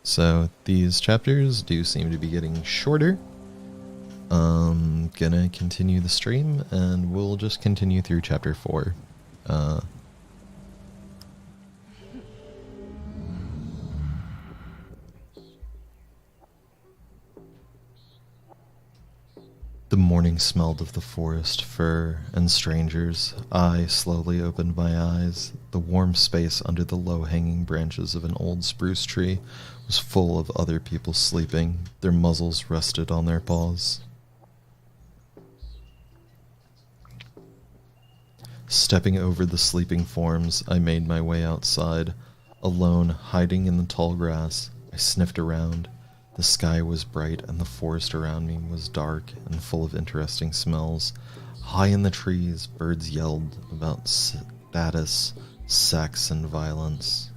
So these chapters do seem to be getting shorter. Gonna continue the stream and we'll just continue through chapter 4. The morning smelled of the forest, fur, and strangers. I slowly opened my eyes. The warm space under the low-hanging branches of an old spruce tree was full of other people sleeping. Their muzzles rested on their paws. Stepping over the sleeping forms, I made my way outside. Alone, hiding in the tall grass, I sniffed around. The sky was bright and the forest around me was dark and full of interesting smells. High in the trees, birds yelled about status, sex, and violence.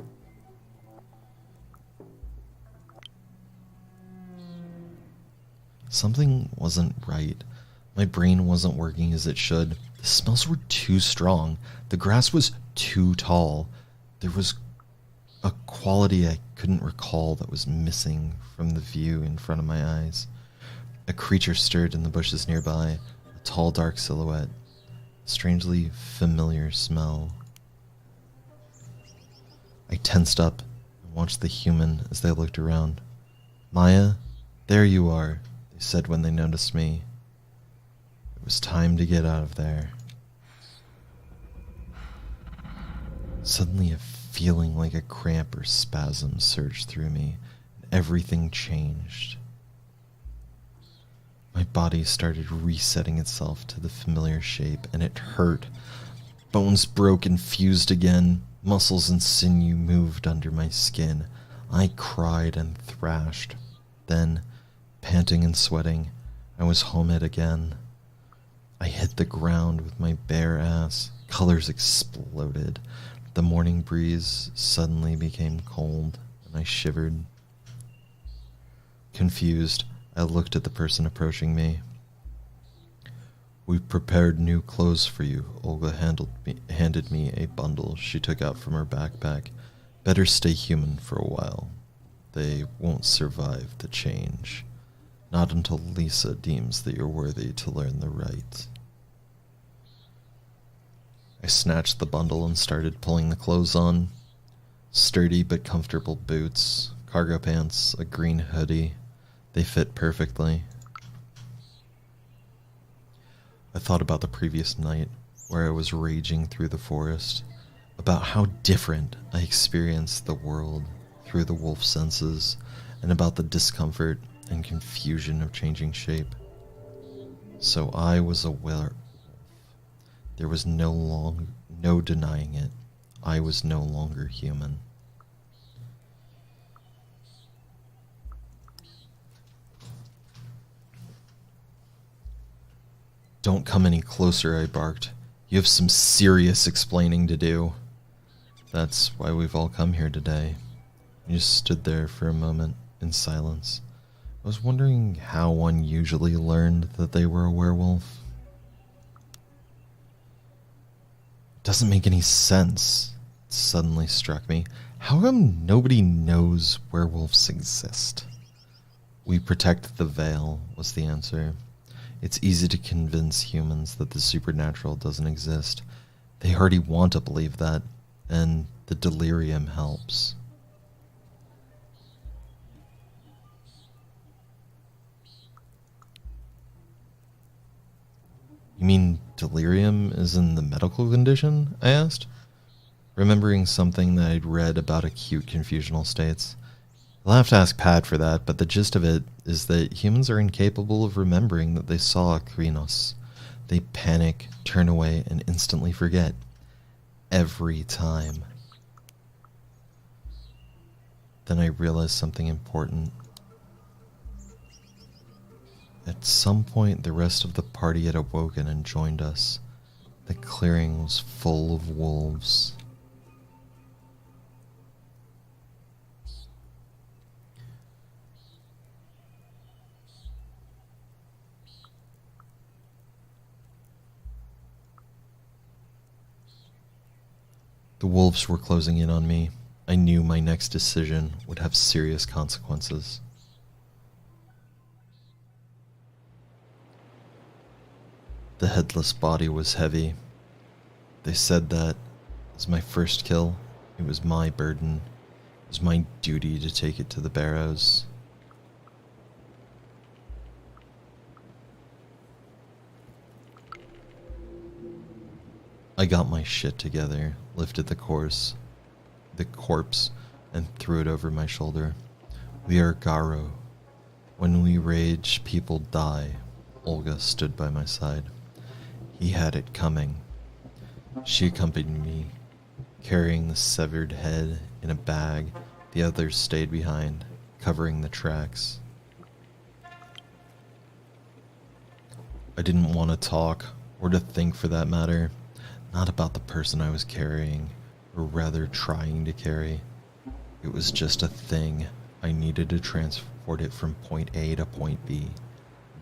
Something wasn't right. My brain wasn't working as it should. The smells were too strong. The grass was too tall. There was a quality I couldn't recall that was missing from the view in front of my eyes. A creature stirred in the bushes nearby, a tall dark silhouette, a strangely familiar smell. I tensed up and watched the human as they looked around. "Maya, there you are," they said when they noticed me. It was time to get out of there. Suddenly a feeling like a cramp or spasm surged through me, and everything changed. My body started resetting itself to the familiar shape, and it hurt. Bones broke and fused again. Muscles and sinew moved under my skin. I cried and thrashed. Then, panting and sweating, I was home it again. I hit the ground with my bare ass. Colors exploded. The morning breeze suddenly became cold, and I shivered. Confused, I looked at the person approaching me. "We've prepared new clothes for you," Olga handed me a bundle she took out from her backpack. "Better stay human for a while. They won't survive the change. Not until Lisa deems that you're worthy to learn the right." I snatched the bundle and started pulling the clothes on. Sturdy but comfortable boots, cargo pants, a green hoodie. They fit perfectly. I thought about the previous night, where I was raging through the forest, about how different I experienced the world through the wolf senses, and about the discomfort and confusion of changing shape. So I was a werewolf. There was no denying it. I was no longer human. "Don't come any closer," I barked. "You have some serious explaining to do." "That's why we've all come here today." We just stood there for a moment in silence. I was wondering how one usually learned that they were a werewolf. It doesn't make any sense, it suddenly struck me. How come nobody knows werewolves exist? "We protect the veil," was the answer. "It's easy to convince humans that the supernatural doesn't exist. They already want to believe that, and the delirium helps." "You mean delirium is in the medical condition?" I asked, remembering something that I'd read about acute confusional states. I'll have to ask Pat for that, but the gist of it is that humans are incapable of remembering that they saw a Krynos. They panic, turn away, and instantly forget. Every time. Then I realized something important. At some point, the rest of the party had awoken and joined us. The clearing was full of wolves. The wolves were closing in on me. I knew my next decision would have serious consequences. The headless body was heavy. They said that as my first kill, it was my burden. It was my duty to take it to the barrows. I got my shit together, lifted the corpse, and threw it over my shoulder. We are Garo. When we rage, people die. Olga stood by my side. He had it coming. She accompanied me, carrying the severed head in a bag. The others stayed behind, covering the tracks. I didn't want to talk, or to think for that matter, not about the person I was carrying, or rather trying to carry. It was just a thing. I needed to transport it from point A to point B.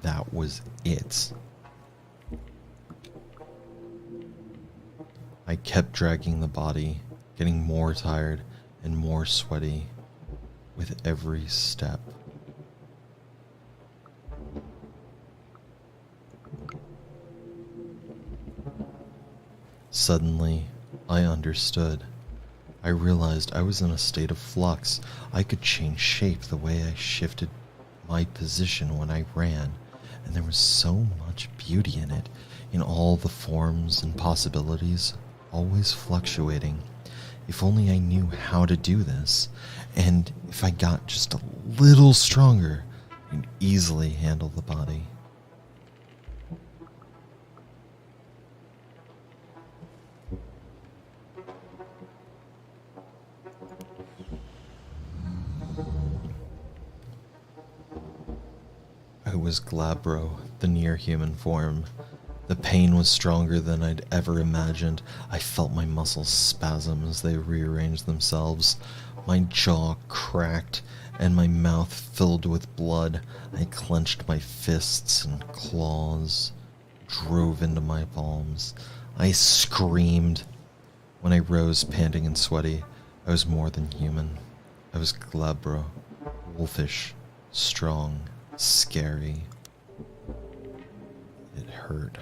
That was it. I kept dragging the body, getting more tired and more sweaty with every step. Suddenly, I understood. I realized I was in a state of flux. I could change shape the way I shifted my position when I ran, and there was so much beauty in it, in all the forms and possibilities, always fluctuating. If only I knew how to do this, and if I got just a little stronger, I'd easily handle the body. I was Glabro, the near-human form. The pain was stronger than I'd ever imagined. I felt my muscles spasm as they rearranged themselves. My jaw cracked and my mouth filled with blood. I clenched my fists and claws, drove into my palms. I screamed. When I rose, panting and sweaty, I was more than human. I was Glabro, wolfish, strong, scary. It hurt.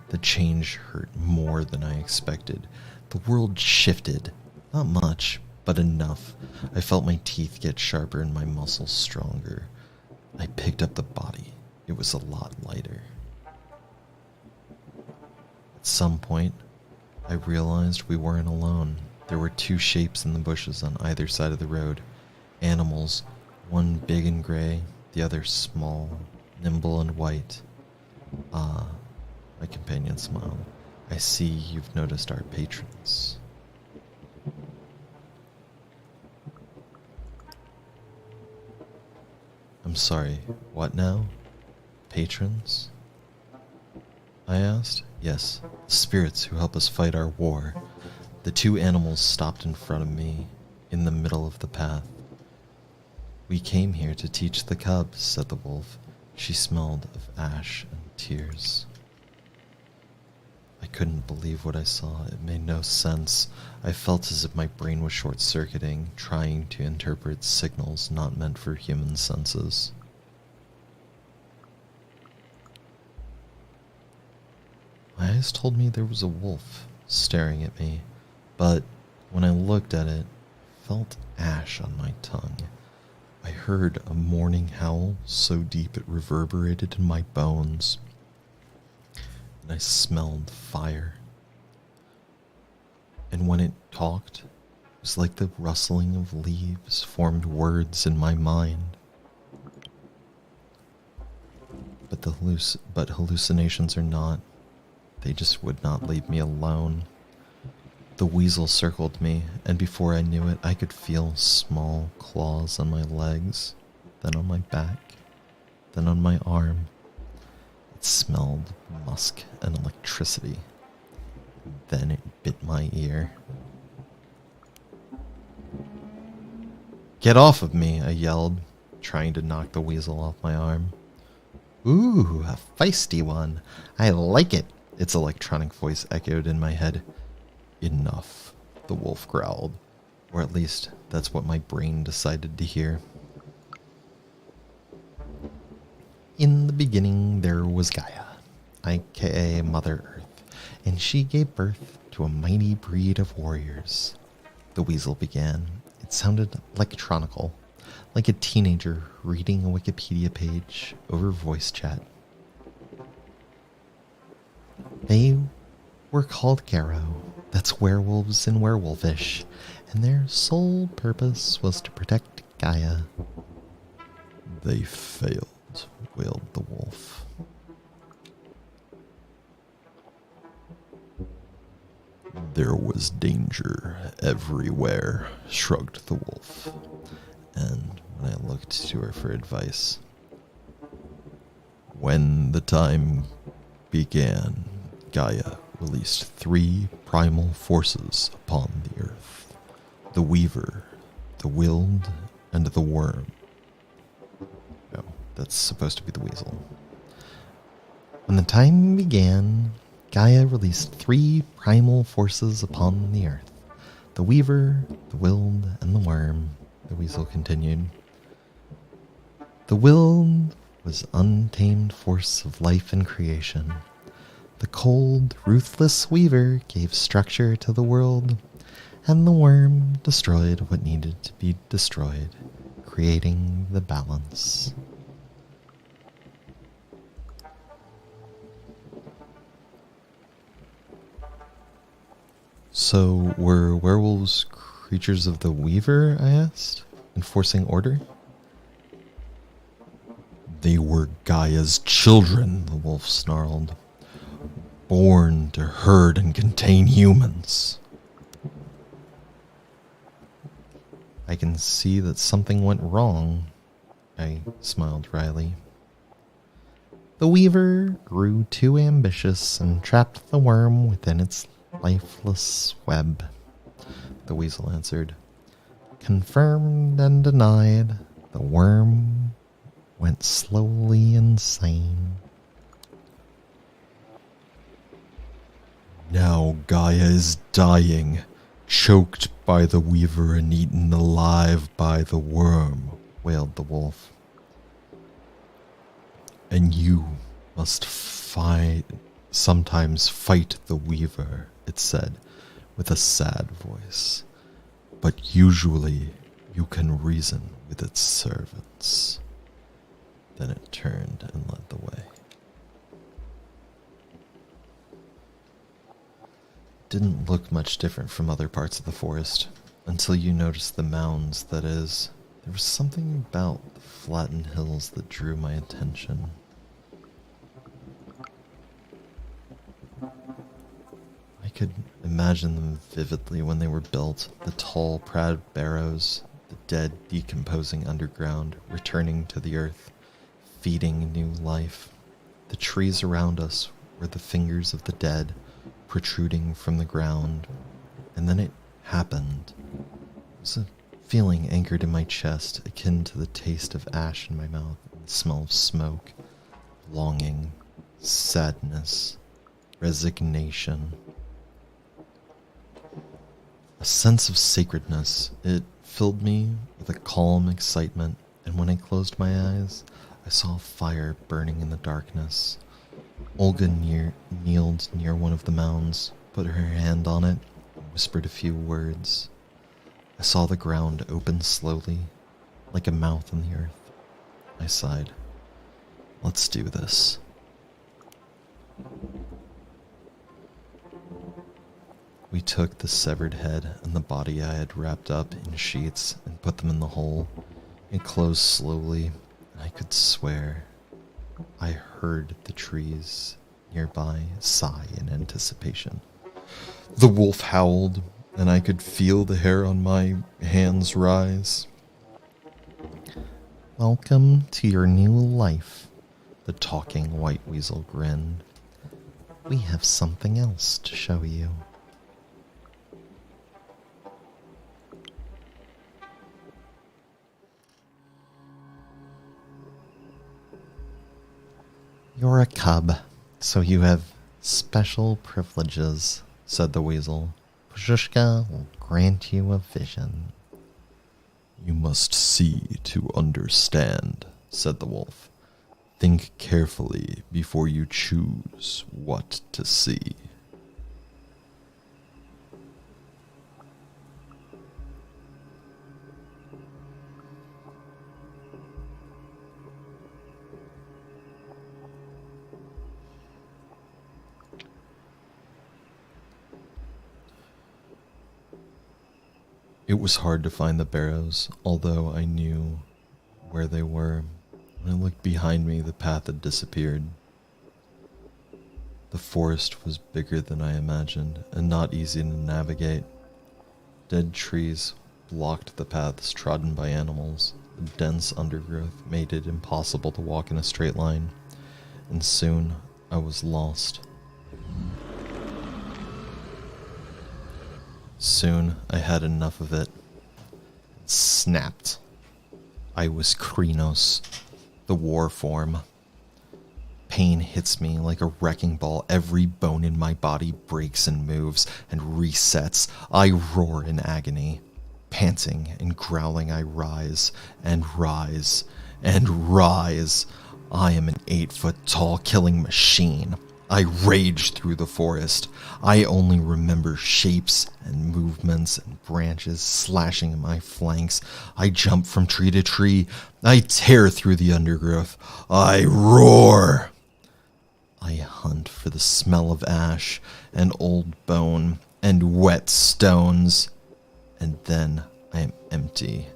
The change hurt more than I expected. The world shifted. Not much, but enough. I felt my teeth get sharper and my muscles stronger. I picked up the body. It was a lot lighter. At some point, I realized we weren't alone. There were two shapes in the bushes on either side of the road. Animals, one big and gray, the other small, nimble and white. Ah, my companion smiled. I see you've noticed our patrons. I'm sorry, what now? Patrons? I asked. Yes, the spirits who help us fight our war. The two animals stopped in front of me, in the middle of the path. We came here to teach the cubs, said the wolf. She smelled of ash and tears. I couldn't believe what I saw. It made no sense. I felt as if my brain was short-circuiting, trying to interpret signals not meant for human senses. My eyes told me there was a wolf staring at me, but when I looked at it, I felt ash on my tongue. I heard a mourning howl so deep it reverberated in my bones, and I smelled fire. And when it talked, it was like the rustling of leaves formed words in my mind. But hallucinations are not. They just would not leave me alone. The weasel circled me, and before I knew it, I could feel small claws on my legs, then on my back, then on my arm. It smelled musk and electricity. Then it bit my ear. Get off of me, I yelled, trying to knock the weasel off my arm. Ooh, a feisty one. I like it. Its electronic voice echoed in my head. Enough, the wolf growled. Or at least, that's what my brain decided to hear. In the beginning, there was Gaia, aka Mother Earth, and she gave birth to a mighty breed of warriors. The weasel began. It sounded electronical, like a teenager reading a Wikipedia page over voice chat. They were called Garrow, that's werewolves in werewolfish, and their sole purpose was to protect Gaia. They failed, wailed the wolf. There was danger everywhere, shrugged the wolf. And when I looked to her for advice, when the time began, Gaia released 3 primal forces upon the earth: the Weaver, the Willed, and the Worm. No, that's supposed to be the Weasel. When the time began, Gaia released 3 primal forces upon the earth: the Weaver, the Willed, and the Worm, the Weasel continued. The Willed was untamed force of life and creation. The cold, ruthless Weaver gave structure to the world, and the Worm destroyed what needed to be destroyed, creating the balance. So, were werewolves creatures of the Weaver, I asked, enforcing order? They were Gaia's children, the wolf snarled. Born to herd and contain humans. I can see that something went wrong, I smiled wryly. The Weaver grew too ambitious and trapped the Worm within its lifeless web, the Weasel answered. Confirmed and denied, the Worm went slowly insane. Now Gaia is dying, choked by the Weaver and eaten alive by the Worm, wailed the wolf. And you must sometimes fight the Weaver, it said, with a sad voice. But usually you can reason with its servants. Then it turned and led the way. Didn't look much different from other parts of the forest, until you noticed the mounds, that is. There was something about the flattened hills that drew my attention. I could imagine them vividly when they were built, the tall, proud barrows, the dead decomposing underground, returning to the earth, feeding new life. The trees around us were the fingers of the dead, protruding from the ground. And then it happened. It was a feeling anchored in my chest, akin to the taste of ash in my mouth, and the smell of smoke, longing, sadness, resignation. A sense of sacredness. It filled me with a calm excitement, and when I closed my eyes, I saw a fire burning in the darkness. Olga kneeled near one of the mounds, put her hand on it, and whispered a few words. I saw the ground open slowly, like a mouth in the earth. I sighed. Let's do this. We took the severed head and the body I had wrapped up in sheets and put them in the hole. It closed slowly, and I could swear I heard the trees nearby sigh in anticipation. The wolf howled, and I could feel the hair on my hands rise. Welcome to your new life, the talking white weasel grinned. We have something else to show you. You're a cub, so you have special privileges, said the weasel, Kozhushka will grant you a vision. You must see to understand, said the wolf. Think carefully before you choose what to see. It was hard to find the barrows, although I knew where they were. When I looked behind me, the path had disappeared. The forest was bigger than I imagined, and not easy to navigate. Dead trees blocked the paths trodden by animals. The dense undergrowth made it impossible to walk in a straight line, and soon I was lost. Soon I had enough of it. It snapped. I was Krynos, the war form. Pain hits me like a wrecking ball. Every bone in my body breaks and moves and resets. I roar in agony. Panting and growling, I rise and rise and rise. I am an 8-foot-tall killing machine. I rage through the forest. I only remember shapes and movements and branches slashing at my flanks. I jump from tree to tree. I tear through the undergrowth. I roar. I hunt for the smell of ash and old bone and wet stones. And then I am empty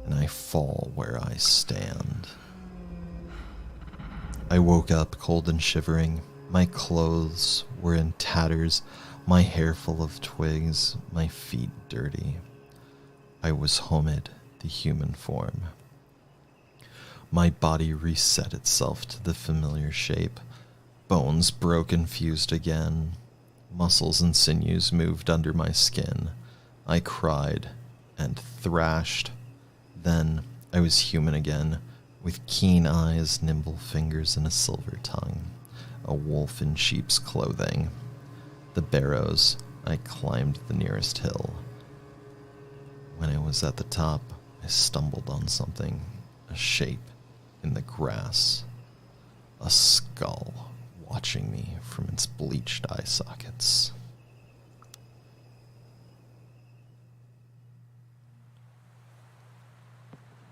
and I fall where I stand. I woke up cold and shivering. My clothes were in tatters, my hair full of twigs, my feet dirty. I was Homid, the human form. My body reset itself to the familiar shape. Bones broke and fused again. Muscles and sinews moved under my skin. I cried and thrashed. Then I was human again, with keen eyes, nimble fingers, and a silver tongue. A wolf in sheep's clothing. The barrows, I climbed the nearest hill. When I was at the top, I stumbled on something, a shape in the grass, a skull watching me from its bleached eye sockets.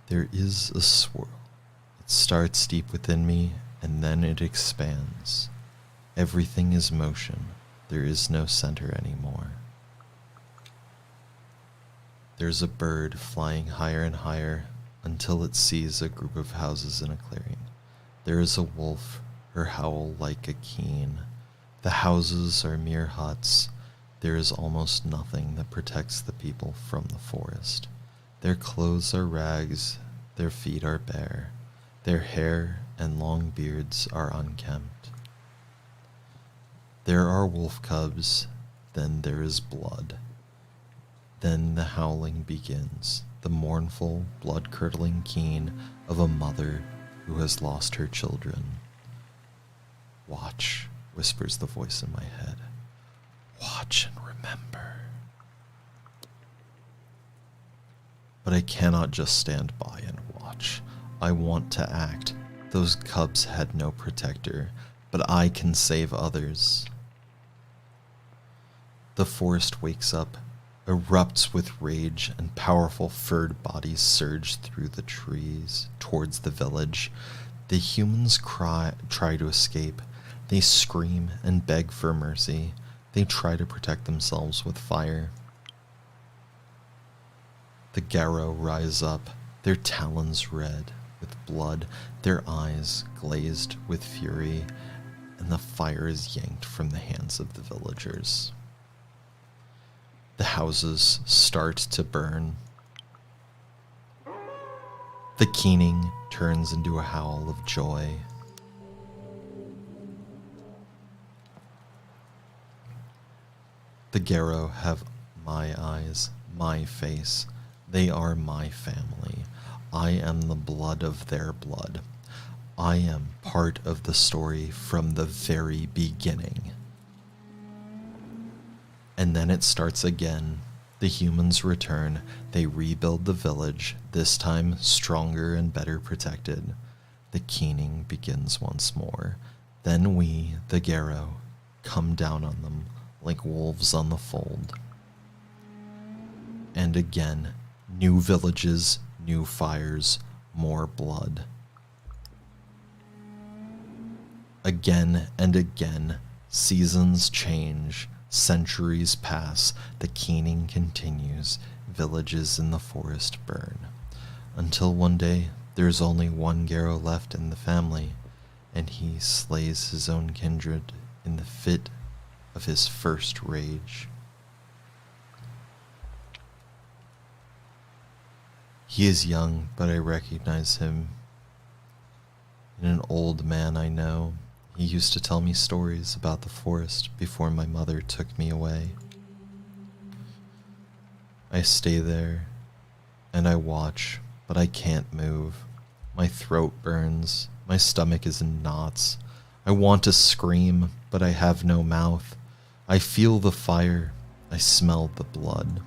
There is a swirl. It starts deep within me, and then it expands. Everything is motion. There is no center anymore. There's a bird flying higher and higher until it sees a group of houses in a clearing. There is a wolf, her howl like a keen. The houses are mere huts. There is almost nothing that protects the people from the forest. Their clothes are rags, their feet are bare. Their hair and long beards are unkempt. There are wolf cubs, then there is blood. Then the howling begins, the mournful, blood-curdling keen of a mother who has lost her children. Watch, whispers the voice in my head. Watch and remember. But I cannot just stand by and watch. I want to act. Those cubs had no protector, but I can save others. The forest wakes up, erupts with rage, and powerful furred bodies surge through the trees towards the village. The humans try to escape. They scream and beg for mercy. They try to protect themselves with fire. The Garrow rise up, their talons red with blood, their eyes glazed with fury, and the fire is yanked from the hands of the villagers. The houses start to burn. The keening turns into a howl of joy. The Garrow have my eyes, my face. They are my family. I am the blood of their blood. I am part of the story from the very beginning. And then it starts again. The humans return. They rebuild the village, this time stronger and better protected. The keening begins once more. Then we, the Garrow, come down on them like wolves on the fold. And again, new villages, new fires, more blood. Again and again, seasons change, centuries pass, the keening continues, villages in the forest burn. Until one day, there's only one Garrow left in the family, and he slays his own kindred in the fit of his first rage. He is young, but I recognize him in an old man I know. He used to tell me stories about the forest before my mother took me away. I stay there, and I watch, but I can't move. My throat burns, my stomach is in knots. I want to scream, but I have no mouth. I feel the fire, I smell the blood.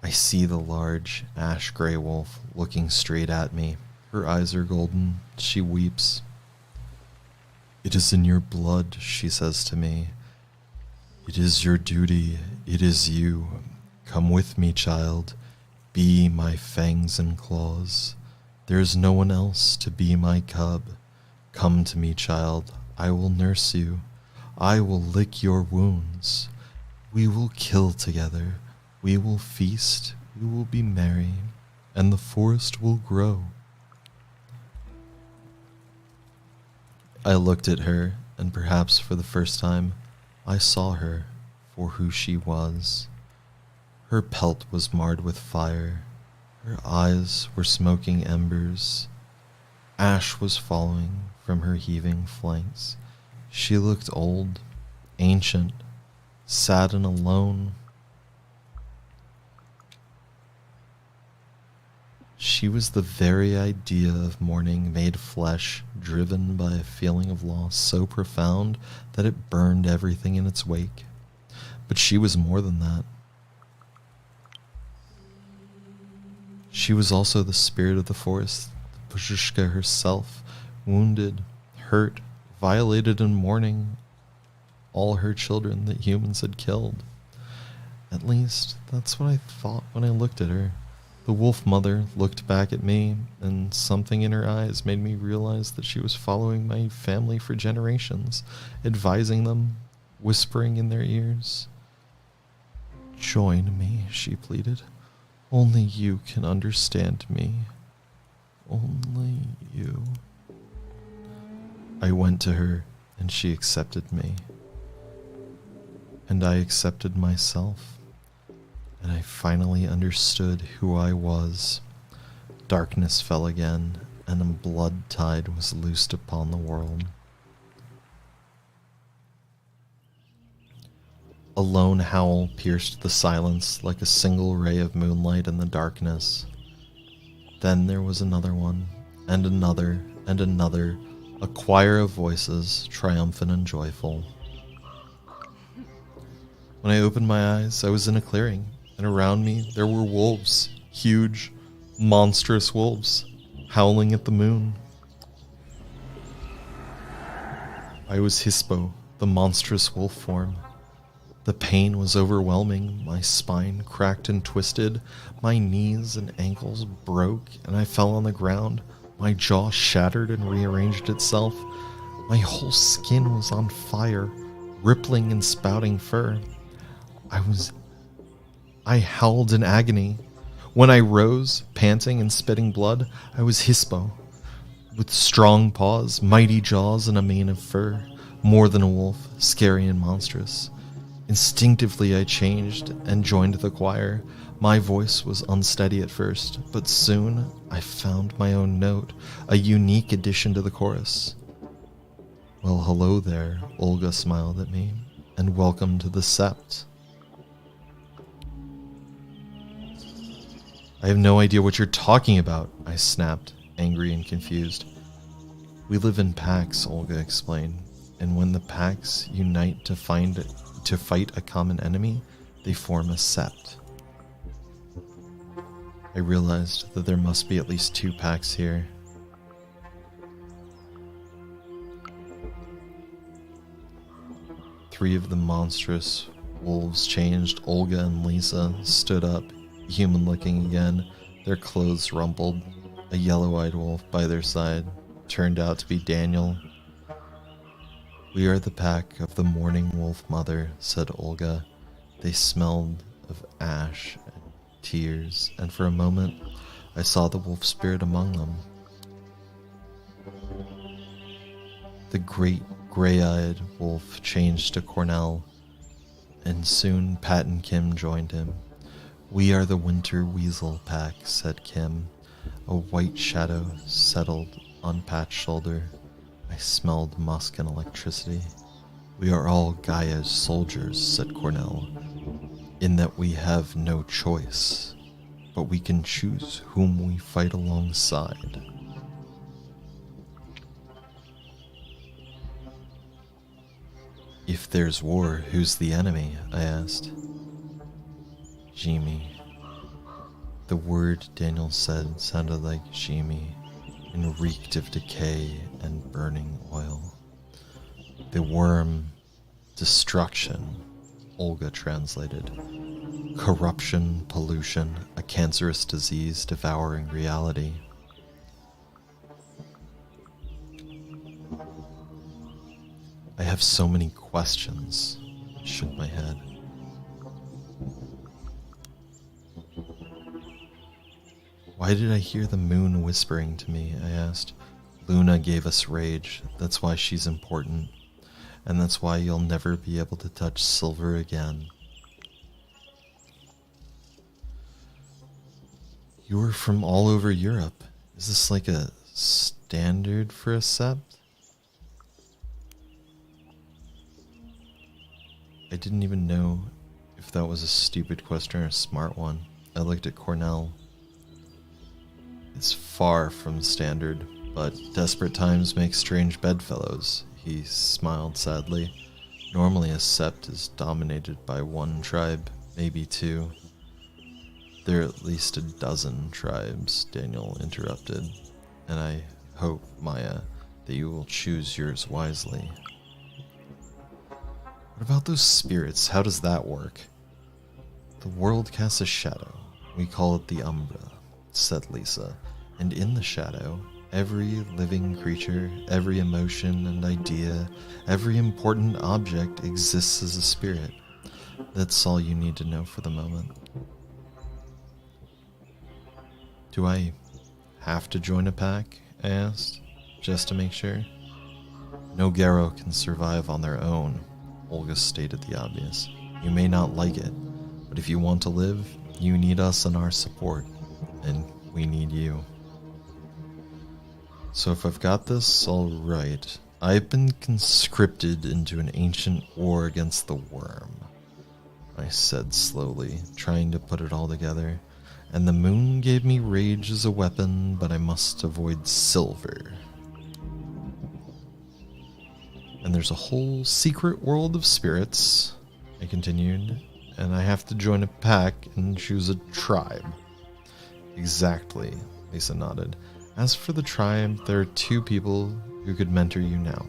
I see the large, ash-gray wolf looking straight at me. Her eyes are golden. She weeps. "It is in your blood," she says to me. "It is your duty. It is you. Come with me, child. Be my fangs and claws. There is no one else to be my cub. Come to me, child. I will nurse you. I will lick your wounds. We will kill together. We will feast, we will be merry, and the forest will grow." I looked at her, and perhaps for the first time, I saw her for who she was. Her pelt was marred with fire. Her eyes were smoking embers. Ash was falling from her heaving flanks. She looked old, ancient, sad and alone. She was the very idea of mourning made flesh, driven by a feeling of loss so profound that it burned everything in its wake. But she was more than that. She was also the spirit of the forest, the Buzhushka herself, wounded, hurt, violated and mourning all her children that humans had killed. At least, that's what I thought when I looked at her. The wolf mother looked back at me, and something in her eyes made me realize that she was following my family for generations, advising them, whispering in their ears. "Join me," she pleaded. "Only you can understand me. Only you." I went to her, and she accepted me. And I accepted myself. And I finally understood who I was. Darkness fell again, and a blood tide was loosed upon the world. A lone howl pierced the silence like a single ray of moonlight in the darkness. Then there was another one, and another, and another, a choir of voices, triumphant and joyful. When I opened my eyes, I was in a clearing. And around me there were wolves, huge, monstrous wolves, howling at the moon. I was Hispo, the monstrous wolf form. The pain was overwhelming, my spine cracked and twisted, my knees and ankles broke, and I fell on the ground. My jaw shattered and rearranged itself. My whole skin was on fire, rippling and spouting fur. I howled in agony. When I rose, panting and spitting blood, I was Hispo, with strong paws, mighty jaws, and a mane of fur, more than a wolf, scary and monstrous. Instinctively I changed and joined the choir. My voice was unsteady at first, but soon I found my own note, a unique addition to the chorus. "Well, hello there," Olga smiled at me, "and welcome to the Sept." "I have no idea what you're talking about," I snapped, angry and confused. "We live in packs," Olga explained, and when the packs unite to fight a common enemy, they form a sept. I realized that there must be at least 2 packs here. Three of the monstrous wolves changed. Olga and Lisa stood up, human-looking again. Their clothes rumpled. A yellow-eyed wolf by their side turned out to be Daniel. "We are the pack of the mourning wolf mother," said Olga. They smelled of ash and tears, and for a moment I saw the wolf spirit among them. The great gray-eyed wolf changed to Cornell, and soon Pat and Kim joined him. "We are the winter weasel pack," said Kim. A white shadow settled on Pat's shoulder. I smelled musk and electricity. "We are all Gaia's soldiers," said Cornell, "in that we have no choice, but we can choose whom we fight alongside." "If there's war, who's the enemy?" I asked. "Jimmy." The word Daniel said sounded like Jimmy and reeked of decay and burning oil. "The worm, destruction," Olga translated. "Corruption, pollution, a cancerous disease devouring reality." "I have so many questions," I shook my head. "Why did I hear the moon whispering to me?" I asked. "Luna gave us rage. That's why she's important. And that's why you'll never be able to touch silver again." "You were from all over Europe. Is this like a standard for a sept?" I didn't even know if that was a stupid question or a smart one. I looked at Cornell. "It's far from standard, but desperate times make strange bedfellows," he smiled sadly. "Normally a sept is dominated by 1 tribe, maybe 2. There are at least 12 tribes," Daniel interrupted, "and I hope, Maya, that you will choose yours wisely." "What about those spirits? How does that work?" "The world casts a shadow. We call it the Umbra," said Lisa. "And in the shadow, every living creature, every emotion and idea, every important object exists as a spirit. That's all you need to know for the moment." "Do I have to join a pack?" I asked, just to make sure. "No Garo can survive on their own," Olga stated the obvious. "You may not like it, but if you want to live, you need us and our support, and we need you." "So if I've got this all right, I've been conscripted into an ancient war against the worm," I said slowly, trying to put it all together. "And the moon gave me rage as a weapon, but I must avoid silver. And there's a whole secret world of spirits," I continued, "and I have to join a pack and choose a tribe." "Exactly," Lisa nodded. "As for the tribe, there are 2 people who could mentor you now.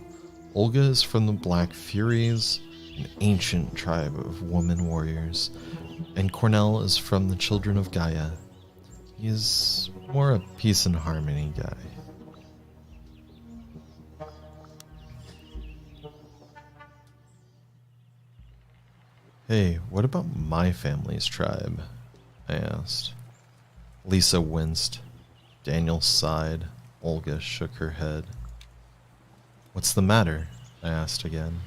Olga is from the Black Furies, an ancient tribe of woman warriors, and Cornell is from the Children of Gaia. He is more a peace and harmony guy." "Hey, what about my family's tribe?" I asked. Lisa winced. Daniel sighed. Olga shook her head. "What's the matter?" I asked again.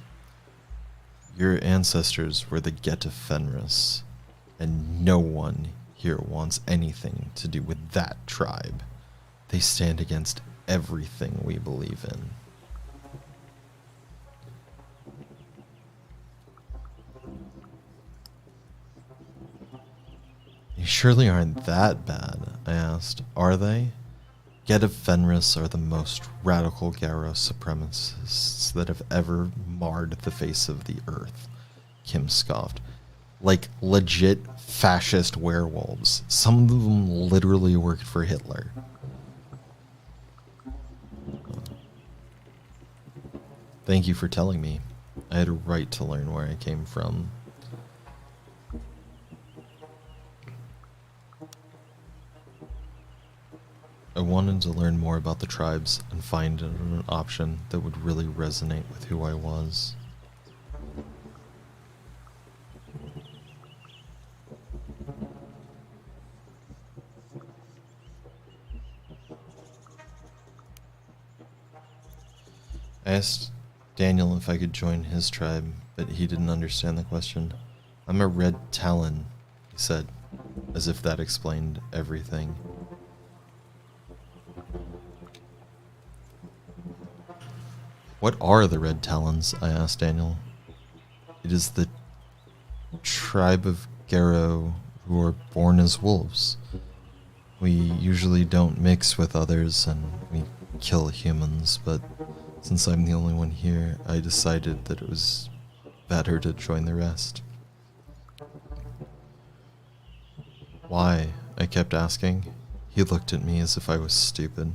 "Your ancestors were the Geta Fenris, and no one here wants anything to do with that tribe. They stand against everything we believe in." "They surely aren't that bad," I asked. "Are they?" Get of Fenris are the most radical Garo supremacists that have ever marred the face of the earth, Kim scoffed. Like legit fascist werewolves. Some of them literally worked for Hitler. Thank you for telling me. I had a right to learn where I came from. I wanted to learn more about the tribes and find an option that would really resonate with who I was. I asked Daniel if I could join his tribe, but he didn't understand the question. I'm a red talon, he said, as if that explained everything. What are the Red Talons? I asked Daniel. It is the tribe of Garo who are born as wolves. We usually don't mix with others and we kill humans, but since I'm the only one here, I decided that it was better to join the rest. Why? I kept asking. He looked at me as if I was stupid.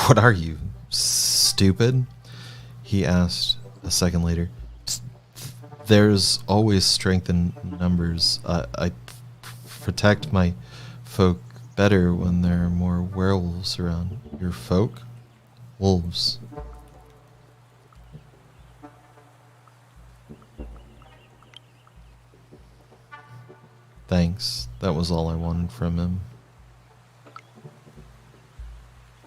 What are you? Stupid? He asked a second later. There's always strength in numbers. I protect my folk better when there are more werewolves around. Your folk? Wolves. Thanks. That was all I wanted from him.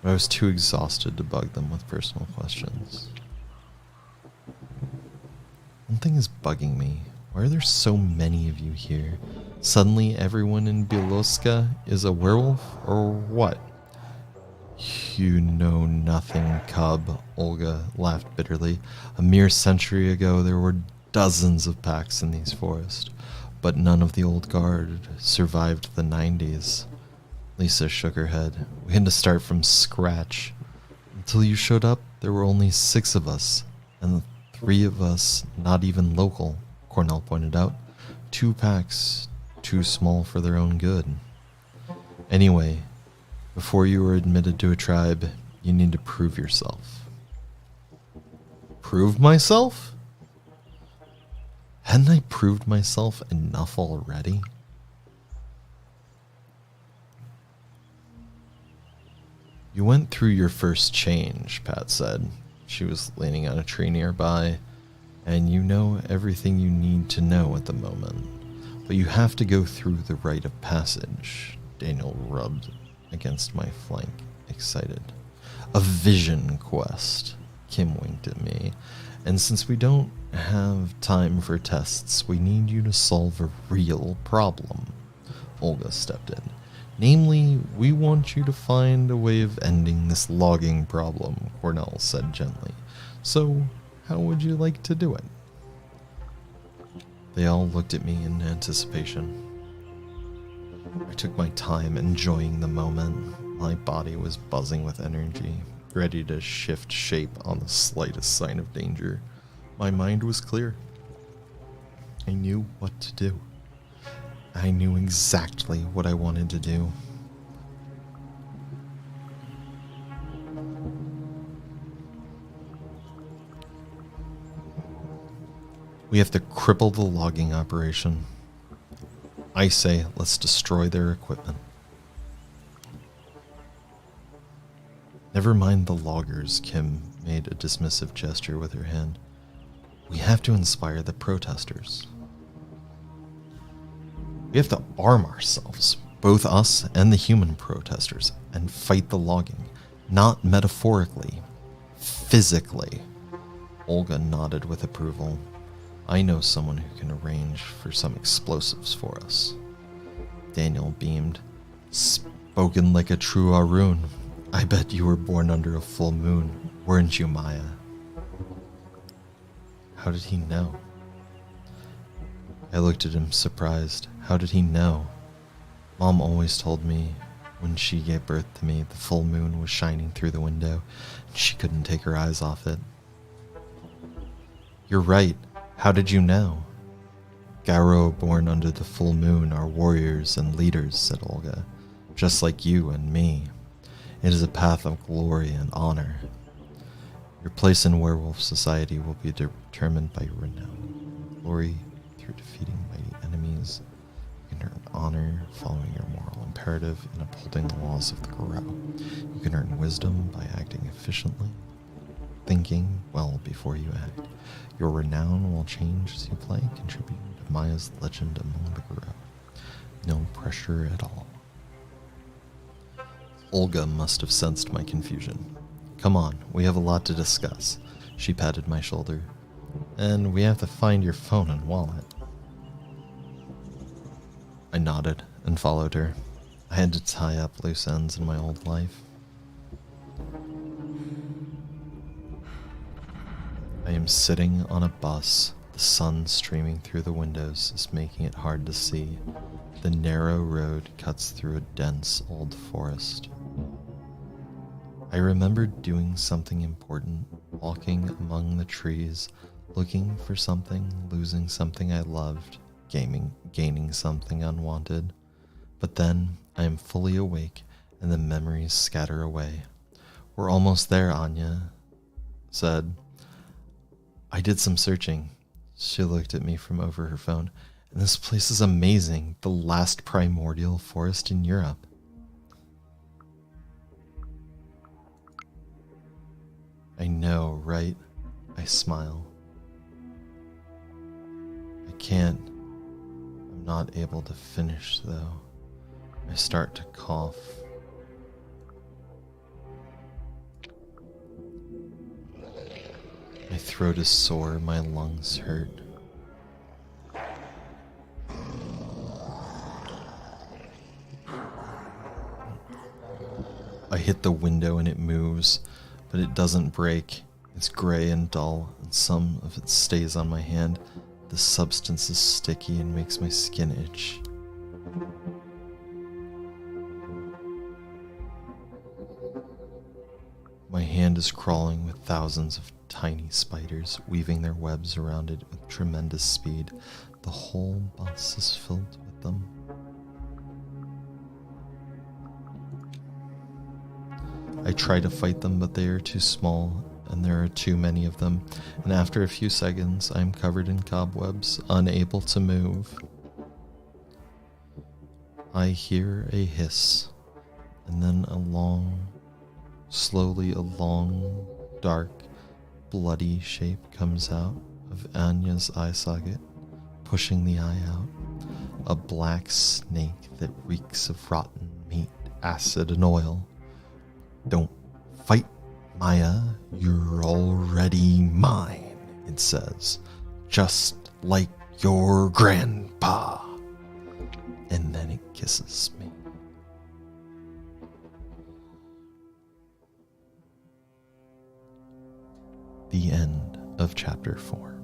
But I was too exhausted to bug them with personal questions. One thing is bugging me. Why are there so many of you here? Suddenly everyone in Biloska is a werewolf, or what? You know nothing, cub, Olga laughed bitterly. A mere century ago there were dozens of packs in these forests, but none of the old guard survived the 90s. Lisa shook her head. We had to start from scratch. Until you showed up, there were only 6 of us, and the 3 of us not even local, Cornell pointed out. 2 packs, too small for their own good. Anyway, before you were admitted to a tribe, you need to prove yourself. Prove myself? Hadn't I proved myself enough already? You went through your first change, Pat said. She was leaning on a tree nearby, and you know everything you need to know at the moment. But you have to go through the rite of passage. Daniel rubbed against my flank, excited. A vision quest. Kim winked at me. And since we don't have time for tests, we need you to solve a real problem. Olga stepped in. Namely, we want you to find a way of ending this logging problem, Cornell said gently. So, how would you like to do it? They all looked at me in anticipation. I took my time, enjoying the moment. My body was buzzing with energy, ready to shift shape on the slightest sign of danger. My mind was clear. I knew what to do. I knew exactly what I wanted to do. We have to cripple the logging operation. I say, let's destroy their equipment. Never mind the loggers, Kim made a dismissive gesture with her hand. We have to inspire the protesters. We have to arm ourselves, both us and the human protesters, and fight the logging. Not metaphorically, physically. Olga nodded with approval. I know someone who can arrange for some explosives for us. Daniel beamed. Spoken like a true Arun. I bet you were born under a full moon, weren't you, Maya? How did he know? I looked at him surprised. How did he know? Mom always told me When she gave birth to me, the full moon was shining through the window, and she couldn't take her eyes off it. You're right. How did you know? Garo born under the full moon are warriors and leaders, said Olga, just like you and me. It is a path of glory and honor. Your place in werewolf society will be determined by your renown. Glory through defeating mighty enemies. You can earn honor following your moral imperative and upholding the laws of the Garo. You can earn wisdom by acting efficiently, thinking well before you act. Your renown will change as you play, contributing to Maya's legend among the Garo. No pressure at all. Olga must have sensed my confusion. Come on, we have a lot to discuss. She patted my shoulder. And we have to find your phone and wallet. I nodded and followed her. I had to tie up loose ends in my old life. I am sitting on a bus. The sun streaming through the windows is making it hard to see. The narrow road cuts through a dense old forest. I remembered doing something important, walking among the trees, looking for something, losing something I loved, gaining something unwanted. But then I am fully awake and the memories scatter away. We're almost there, Anya said. I did some searching. She looked at me from over her phone. And this place is amazing, the last primordial forest in Europe. I know, right? I smile. I can't. I'm not able to finish, though. I start to cough. My throat is sore, my lungs hurt. I hit the window and it moves, but it doesn't break. It's gray and dull, and some of it stays on my hand. The substance is sticky and makes my skin itch. My hand is crawling with thousands of tiny spiders, weaving their webs around it with tremendous speed. The whole bus is filled with them. I try to fight them, but they are too small, and there are too many of them, and after a few seconds, I am covered in cobwebs, unable to move. I hear a hiss, and then slowly a long, dark, bloody shape comes out of Anya's eye socket, pushing the eye out. A black snake that reeks of rotten meat, acid, and oil. Don't fight, Maya. You're already mine, it says. Just like your grandpa. And then it kisses me. The end of chapter 4.